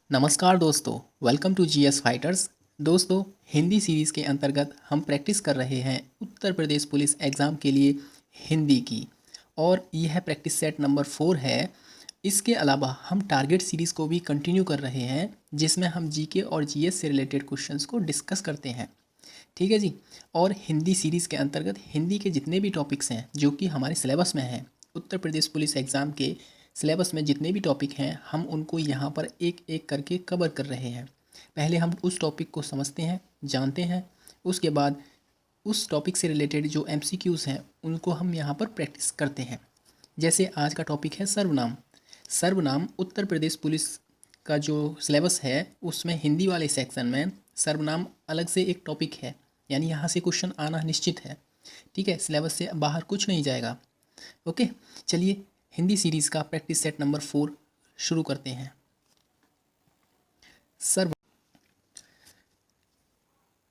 नमस्कार दोस्तों, welcome to GS fighters. दोस्तों, हिंदी सीरीज़ के अंतर्गत हम प्रैक्टिस कर रहे हैं उत्तर प्रदेश पुलिस एग्ज़ाम के लिए हिंदी की, और यह प्रैक्टिस सेट नंबर 4 है। इसके अलावा हम टारगेट सीरीज़ को भी कंटिन्यू कर रहे हैं, जिसमें हम जीके और जीएस से रिलेटेड क्वेश्चंस को डिस्कस करते हैं। ठीक है जी। और हिंदी सीरीज़ के अंतर्गत हिंदी के जितने भी टॉपिक्स हैं जो कि हमारे सिलेबस में हैं, उत्तर प्रदेश पुलिस एग्ज़ाम के सिलेबस में जितने भी टॉपिक हैं, हम उनको यहाँ पर एक एक करके कवर कर रहे हैं। पहले हम उस टॉपिक को समझते हैं, जानते हैं, उसके बाद उस टॉपिक से रिलेटेड जो एमसीक्यूज़ हैं उनको हम यहाँ पर प्रैक्टिस करते हैं। जैसे आज का टॉपिक है सर्वनाम। सर्वनाम उत्तर प्रदेश पुलिस का जो सिलेबस है उसमें हिंदी वाले सेक्शन में सर्वनाम अलग से एक टॉपिक है, यानी यहाँ से क्वेश्चन आना निश्चित है। ठीक है, सिलेबस से बाहर कुछ नहीं जाएगा। ओके, चलिए हिंदी सीरीज़ का प्रैक्टिस सेट नंबर 4 शुरू करते हैं।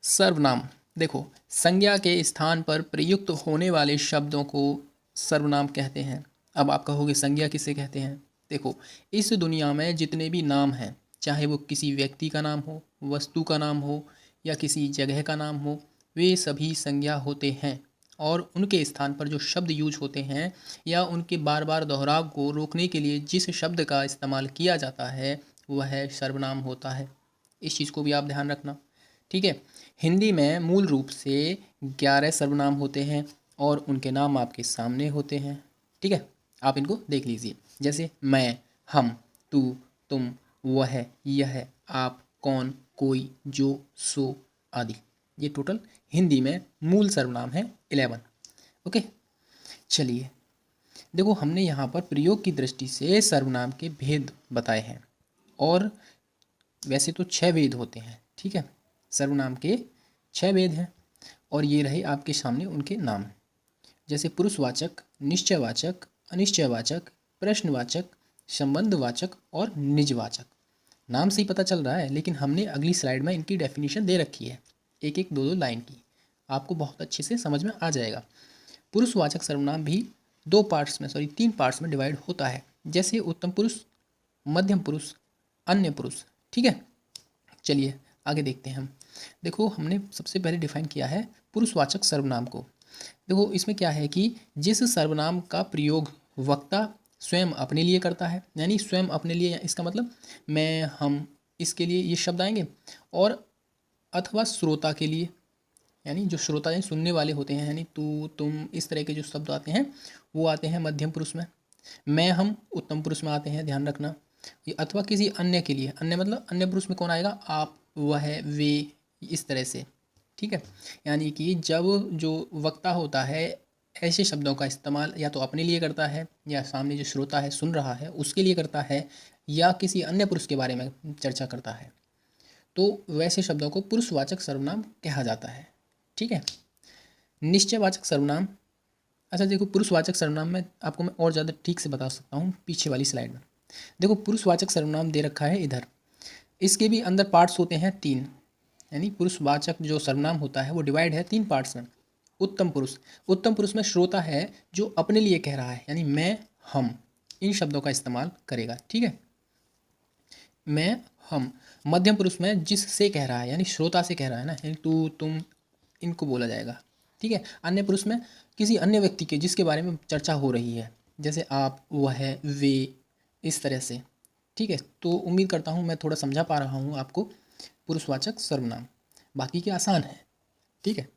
सर्वनाम। देखो, संज्ञा के स्थान पर प्रयुक्त होने वाले शब्दों को सर्वनाम कहते हैं। अब आप कहोगे संज्ञा किसे कहते हैं? देखो, इस दुनिया में जितने भी नाम हैं, चाहे वो किसी व्यक्ति का नाम हो, वस्तु का नाम हो या किसी जगह का नाम हो, वे सभी संज्ञा होते हैं। और उनके स्थान पर जो शब्द यूज होते हैं या उनके बार बार दोहराव को रोकने के लिए जिस शब्द का इस्तेमाल किया जाता है वह सर्वनाम होता है। इस चीज़ को भी आप ध्यान रखना। ठीक है, हिंदी में मूल रूप से 11 सर्वनाम होते हैं और उनके नाम आपके सामने होते हैं। ठीक है, आप इनको देख लीजिए। जैसे मैं, हम, तू, तुम, वह, यह, आप, कौन, कोई, जो, सो आदि। ये टोटल हिंदी में मूल सर्वनाम है 11। ओके, चलिए देखो, हमने यहाँ पर प्रयोग की दृष्टि से सर्वनाम के भेद बताए हैं, और वैसे तो 6 भेद होते हैं। ठीक है, सर्वनाम के 6 भेद हैं, और ये रहे आपके सामने उनके नाम। जैसे पुरुषवाचक, निश्चयवाचक, अनिश्चयवाचक, प्रश्नवाचक, संबंधवाचक और निजवाचक। नाम से ही पता चल रहा है, लेकिन हमने अगली स्लाइड में इनकी डेफिनेशन दे रखी है, एक एक दो दो लाइन की। आपको बहुत अच्छे से समझ में आ जाएगा। पुरुषवाचक सर्वनाम भी 3 पार्ट्स में डिवाइड होता है। जैसे उत्तम पुरुष, मध्यम पुरुष, अन्य पुरुष। ठीक है, चलिए आगे देखते हैं हम। देखो, हमने सबसे पहले डिफाइन किया है पुरुषवाचक सर्वनाम को। देखो, इसमें क्या है कि जिस सर्वनाम का प्रयोग वक्ता स्वयं अपने लिए करता है, यानी स्वयं अपने लिए, इसका मतलब मैं, हम, इसके लिए ये शब्द आएंगे, और अथवा श्रोता के लिए, यानी जो श्रोता यानी सुनने वाले होते हैं, यानी तू, तुम, इस तरह के जो शब्द आते हैं वो आते हैं मध्यम पुरुष में। मैं, हम उत्तम पुरुष में आते हैं, ध्यान रखना। अथवा किसी अन्य के लिए, अन्य मतलब अन्य पुरुष में कौन आएगा? आप, वह, वे, इस तरह से। ठीक है, यानी कि जब जो वक्ता होता है ऐसे शब्दों का इस्तेमाल या तो अपने लिए करता है, या सामने जो श्रोता है सुन रहा है उसके लिए करता है, या किसी अन्य पुरुष के बारे में चर्चा करता है, तो वैसे शब्दों को पुरुषवाचक सर्वनाम कहा जाता है। ठीक है, निश्चयवाचक सर्वनाम। अच्छा देखो, पुरुषवाचक सर्वनाम में आपको मैं और ज़्यादा ठीक से बता सकता हूँ पीछे वाली स्लाइड में। देखो, पुरुषवाचक सर्वनाम दे रखा है इधर, इसके भी अंदर पार्ट्स होते हैं 3, यानी पुरुषवाचक जो सर्वनाम होता है वो डिवाइड है 3 पार्ट्स में। उत्तम पुरुष, उत्तम पुरुष में श्रोता है जो अपने लिए कह रहा है, यानी मैं, हम, इन शब्दों का इस्तेमाल करेगा। ठीक है, मैं, हम। मध्यम पुरुष में जिससे कह रहा है, यानी श्रोता से कह रहा है ना, यानी तू, तुम, इनको बोला जाएगा। ठीक है, अन्य पुरुष में किसी अन्य व्यक्ति के जिसके बारे में चर्चा हो रही है, जैसे आप, वह, वे, इस तरह से। ठीक है, तो उम्मीद करता हूँ मैं थोड़ा समझा पा रहा हूँ आपको पुरुषवाचक सर्वनाम। बाकी के आसान है। ठीक है,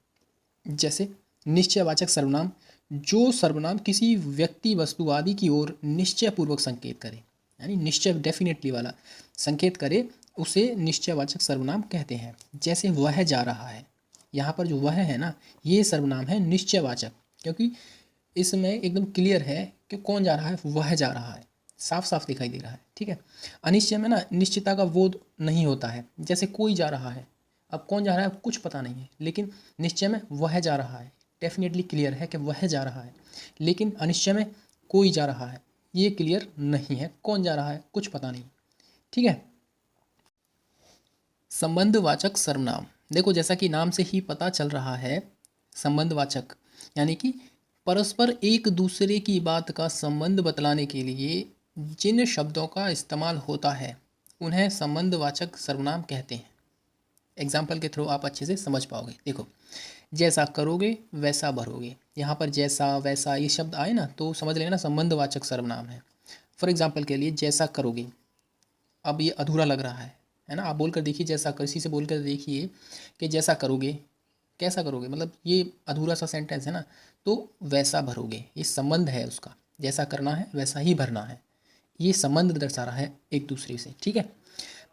जैसे निश्चयवाचक सर्वनाम, जो सर्वनाम किसी व्यक्ति, वस्तु आदि की ओर निश्चयपूर्वक संकेत करे, यानी निश्चय डेफिनेटली वाला संकेत करे, उसे निश्चयवाचक सर्वनाम कहते हैं। जैसे वह जा रहा है, यहाँ पर जो वह है ना, ये सर्वनाम है निश्चयवाचक, क्योंकि इसमें एकदम क्लियर है कि कौन जा रहा है, वह जा रहा है, साफ साफ दिखाई दे रहा है। ठीक है, अनिश्चय में ना निश्चितता का बोध नहीं होता है। जैसे कोई जा रहा है, अब कौन जा रहा है कुछ पता नहीं है, लेकिन निश्चय में वह जा रहा है, डेफिनेटली क्लियर है कि वह जा रहा है। लेकिन अनिश्चय में कोई जा रहा है, ये क्लियर नहीं है, कौन जा रहा है कुछ पता नहीं। ठीक है, संबंधवाचक सर्वनाम। देखो, जैसा कि नाम से ही पता चल रहा है, संबंधवाचक यानी कि परस्पर एक दूसरे की बात का संबंध बतलाने के लिए जिन शब्दों का इस्तेमाल होता है उन्हें संबंधवाचक सर्वनाम कहते हैं। एग्जाम्पल के थ्रू आप अच्छे से समझ पाओगे। देखो, जैसा करोगे वैसा भरोगे, यहाँ पर जैसा वैसा ये शब्द आए ना तो समझ लेना संबंधवाचक सर्वनाम है। फॉर एग्जाम्पल के लिए जैसा करोगे, अब ये अधूरा लग रहा है ना। आप बोलकर देखिए, जैसा किसी से बोलकर देखिए कि जैसा करोगे, कैसा करोगे, मतलब ये अधूरा सा सेंटेंस है ना। तो वैसा भरोगे, ये संबंध है उसका, जैसा करना है वैसा ही भरना है, ये संबंध दर्शा रहा है एक दूसरे से। ठीक है।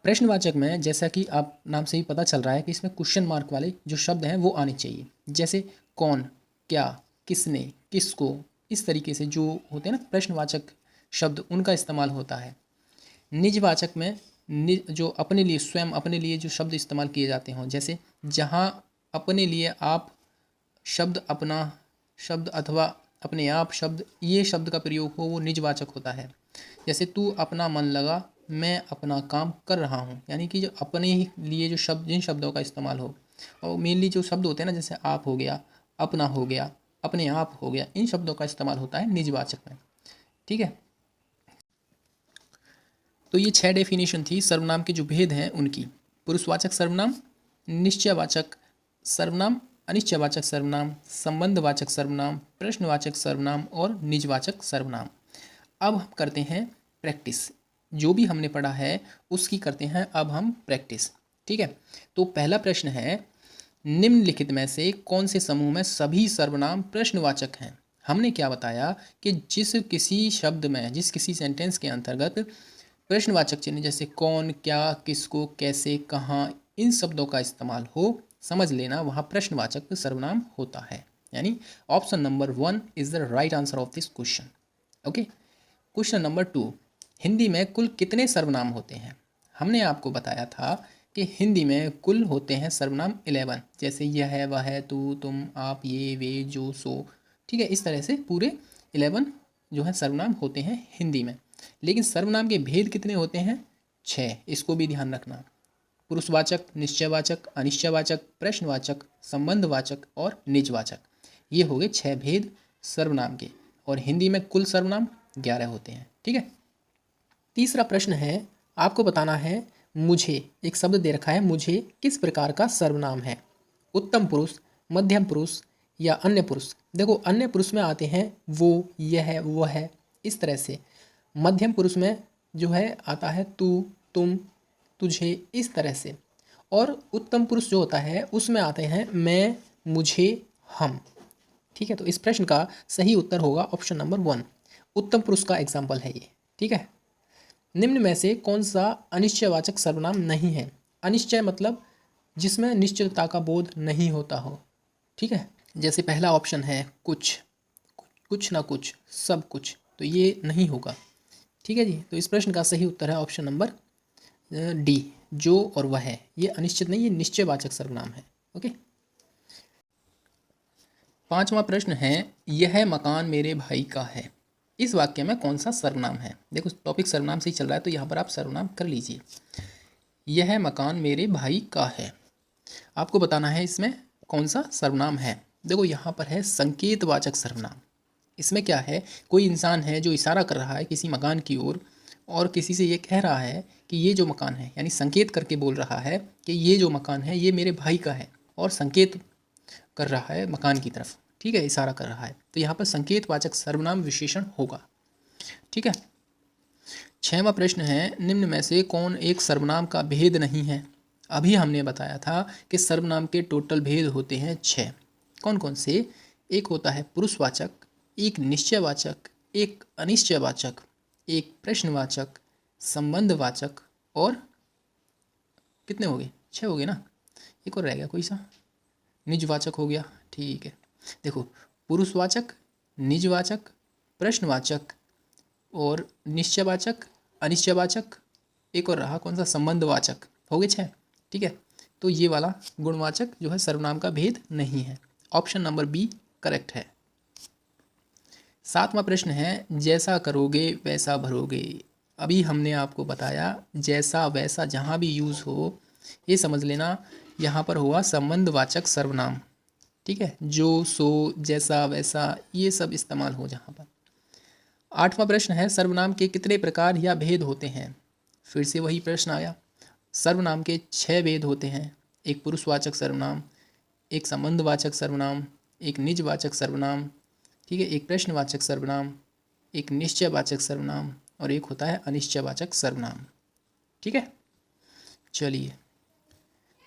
प्रश्नवाचक में जैसा कि आप नाम से ही पता चल रहा है कि इसमें क्वेश्चन मार्क वाले जो शब्द हैं वो आने चाहिए, जैसे कौन, क्या, किसने, किसको, इस तरीके से जो होते हैं ना प्रश्नवाचक शब्द, उनका इस्तेमाल होता है। निजवाचक में जो अपने लिए, स्वयं अपने लिए जो शब्द इस्तेमाल किए जाते हों, जैसे जहाँ अपने लिए आप शब्द, अपना शब्द अथवा अपने आप शब्द, ये शब्द का प्रयोग हो वो निजवाचक होता है। जैसे तू अपना मन लगा, मैं अपना काम कर रहा हूँ, यानी कि जो अपने ही लिए जो शब्द, जिन शब्दों का इस्तेमाल हो, और मेनली जो शब्द होते हैं ना, जैसे आप हो गया, अपना हो गया, अपने आप हो गया, इन शब्दों का इस्तेमाल होता है निजवाचक में। ठीक है। तो ये 6 डेफिनेशन थी सर्वनाम के जो भेद हैं उनकी। पुरुषवाचक सर्वनाम, निश्चयवाचक सर्वनाम, अनिश्चयवाचक सर्वनाम, संबंधवाचक सर्वनाम, प्रश्नवाचक सर्वनाम और निजवाचक सर्वनाम। अब हम करते हैं प्रैक्टिस। जो भी हमने पढ़ा है उसकी करते हैं अब हम प्रैक्टिस। ठीक है। तो पहला प्रश्न है, निम्नलिखित में से कौन से समूह में सभी सर्वनाम प्रश्नवाचक हैं। हमने क्या बताया कि जिस किसी शब्द में, जिस किसी सेंटेंस के अंतर्गत प्रश्नवाचक चिन्ह जैसे कौन, क्या, किसको, कैसे, कहाँ, इन शब्दों का इस्तेमाल हो, समझ लेना वहाँ प्रश्नवाचक सर्वनाम होता है। यानी option number 1 is the right answer of this question. Okay. Question number 2, Hindi में कुल कितने सर्वनाम होते हैं। हमने आपको बताया था कि हिंदी में कुल होते हैं सर्वनाम 11, जैसे यह है, वह है, तू, तुम, आप, ये, वे, जो, सो। ठीक है। इस तरह से पूरे 11 जो है सर्वनाम होते हैं हिंदी में। लेकिन सर्वनाम के भेद कितने होते हैं? 6। इसको भी ध्यान रखना। पुरुषवाचक, निश्चयवाचक, अनिश्चयवाचक, प्रश्नवाचक, संबंधवाचक और निजवाचक, ये हो गए 6 भेद सर्वनाम के। और हिंदी में कुल सर्वनाम 11 होते हैं। ठीक है। तीसरा प्रश्न है, आपको बताना है मुझे, एक शब्द दे रखा है, मुझे किस प्रकार का सर्वनाम है। उत्तम पुरुष, मध्यम पुरुष या अन्य पुरुष। देखो, अन्य पुरुष में आते हैं वो, यह, वह है, इस तरह से। मध्यम पुरुष में जो है आता है तू, तुम, तुझे, इस तरह से। और उत्तम पुरुष जो होता है उसमें आते हैं मैं, मुझे, हम। ठीक है। तो इस प्रश्न का सही उत्तर होगा ऑप्शन नंबर 1, उत्तम पुरुष का एग्जाम्पल है ये। ठीक है। निम्न में से कौन सा अनिश्चयवाचक सर्वनाम नहीं है। अनिश्चय मतलब जिसमें निश्चितता का बोध नहीं होता हो। ठीक है। जैसे पहला ऑप्शन है कुछ, कुछ ना कुछ, सब कुछ, तो ये नहीं होगा। ठीक है जी। तो इस प्रश्न का सही उत्तर है ऑप्शन नंबर डी, जो और वह है। ये अनिश्चित नहीं, ये निश्चयवाचक सर्वनाम है। ओके। पांचवा प्रश्न है, यह मकान मेरे भाई का है। इस वाक्य में कौन सा सर्वनाम है। देखो, टॉपिक सर्वनाम से ही चल रहा है तो यहाँ पर आप सर्वनाम कर लीजिए। यह मकान मेरे भाई का है, आपको बताना है इसमें कौन सा सर्वनाम है। देखो, यहाँ पर है संकेतवाचक सर्वनाम। इसमें क्या है, कोई इंसान है जो इशारा कर रहा है किसी मकान की ओर और किसी से ये कह रहा है कि ये जो मकान है, यानी संकेत करके बोल रहा है कि ये जो मकान है ये मेरे भाई का है, और संकेत कर रहा है मकान की तरफ। ठीक है, इशारा कर रहा है, तो यहाँ पर संकेतवाचक सर्वनाम विशेषण होगा। ठीक है। 6वां प्रश्न है, निम्न में से कौन एक सर्वनाम का भेद नहीं है। अभी हमने बताया था कि सर्वनाम के टोटल भेद होते हैं 6। कौन कौन से? एक होता है पुरुषवाचक, एक निश्चयवाचक, एक अनिश्चयवाचक, एक प्रश्नवाचक, संबंधवाचक और कितने हो गए? 6 हो गए ना। एक और रह गया कोई सा, निजवाचक हो गया। ठीक है। देखो, पुरुषवाचक, निजवाचक, प्रश्नवाचक और निश्चयवाचक, अनिश्चयवाचक, एक और रहा कौन सा, संबंधवाचक। हो गए 6। ठीक है। तो ये वाला गुणवाचक जो है सर्वनाम का भेद नहीं है। ऑप्शन नंबर बी करेक्ट है। 7वां प्रश्न है, जैसा करोगे वैसा भरोगे। अभी हमने आपको बताया जैसा वैसा जहाँ भी यूज़ हो, ये समझ लेना यहाँ पर हुआ संबंधवाचक सर्वनाम। ठीक है, जो सो जैसा वैसा ये सब इस्तेमाल हो जहाँ पर। 8वां प्रश्न है सर्वनाम के कितने प्रकार या भेद होते हैं। फिर से वही प्रश्न आया। सर्वनाम के 6 भेद होते हैं। एक पुरुषवाचक सर्वनाम, एक संबंधवाचक सर्वनाम, एक निजवाचक सर्वनाम, ठीक है, एक प्रश्नवाचक सर्वनाम, एक निश्चयवाचक सर्वनाम और एक होता है अनिश्चयवाचक सर्वनाम। ठीक है, चलिए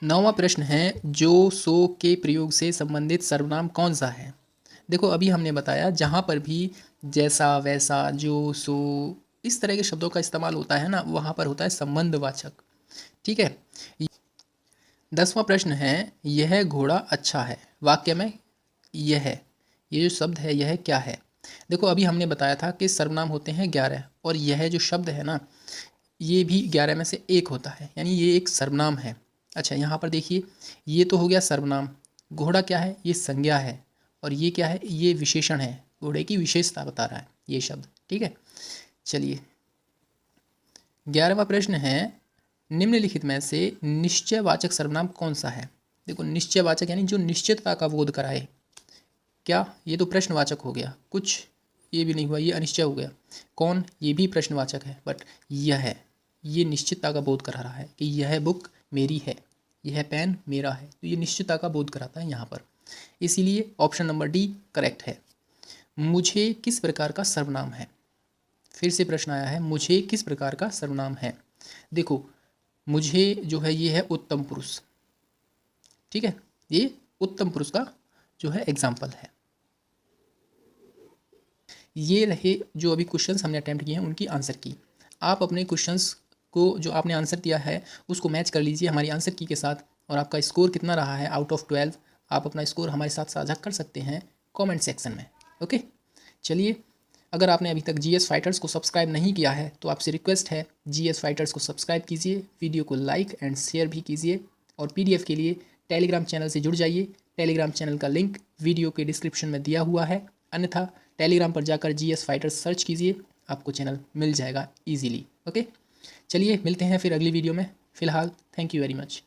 9वां प्रश्न है जो सो के प्रयोग से संबंधित सर्वनाम कौन सा है। देखो अभी हमने बताया जहाँ पर भी जैसा वैसा जो सो इस तरह के शब्दों का इस्तेमाल होता है ना, वहाँ पर होता है संबंधवाचक। ठीक है, 10वां प्रश्न है यह घोड़ा अच्छा है। वाक्य में यह ये जो शब्द है यह क्या है। देखो अभी हमने बताया था कि सर्वनाम होते हैं 11 और यह जो शब्द है ना ये भी 11 में से एक होता है, यानी ये एक सर्वनाम है। अच्छा यहाँ पर देखिए ये तो हो गया सर्वनाम, घोड़ा क्या है ये संज्ञा है और ये क्या है ये विशेषण है, घोड़े की विशेषता बता रहा है ये शब्द। ठीक है, चलिए 11वां प्रश्न है निम्नलिखित में से निश्चयवाचक सर्वनाम कौन सा है। देखो निश्चयवाचक यानी जो निश्चितता का बोध कराए। क्या ये तो प्रश्नवाचक हो गया, कुछ ये भी नहीं हुआ, ये अनिश्चय हो गया। कौन, ये भी प्रश्नवाचक है, बट यह है ये निश्चितता का बोध करा रहा है कि यह बुक मेरी है, यह पेन मेरा है, तो ये निश्चितता का बोध कराता है यहाँ पर। इसीलिए ऑप्शन नंबर डी करेक्ट है। मुझे किस प्रकार का सर्वनाम है। फिर से प्रश्न आया है मुझे किस प्रकार का सर्वनाम है। देखो मुझे जो है ये है उत्तम पुरुष। ठीक है, ये उत्तम पुरुष का जो है एग्जाम्पल है। ये रहे जो अभी क्वेश्चंस हमने अटैम्प्ट किए हैं उनकी आंसर की। आप अपने क्वेश्चंस को जो आपने आंसर दिया है उसको मैच कर लीजिए हमारी आंसर की के साथ, और आपका स्कोर कितना रहा है आउट ऑफ 12 आप अपना स्कोर हमारे साथ साझा कर सकते हैं कमेंट सेक्शन में। ओके, चलिए अगर आपने अभी तक जीएस फाइटर्स को सब्सक्राइब नहीं किया है तो आपसे रिक्वेस्ट है जीएस फाइटर्स को सब्सक्राइब कीजिए, वीडियो को लाइक एंड शेयर भी कीजिए, और पीडीएफ के लिए टेलीग्राम चैनल से जुड़ जाइए। टेलीग्राम चैनल का लिंक वीडियो के डिस्क्रिप्शन में दिया हुआ है, अन्यथा टेलीग्राम पर जाकर जीएस फाइटर्स सर्च कीजिए, आपको चैनल मिल जाएगा ईजीली। ओके, चलिए मिलते हैं फिर अगली वीडियो में। फ़िलहाल थैंक यू वेरी मच।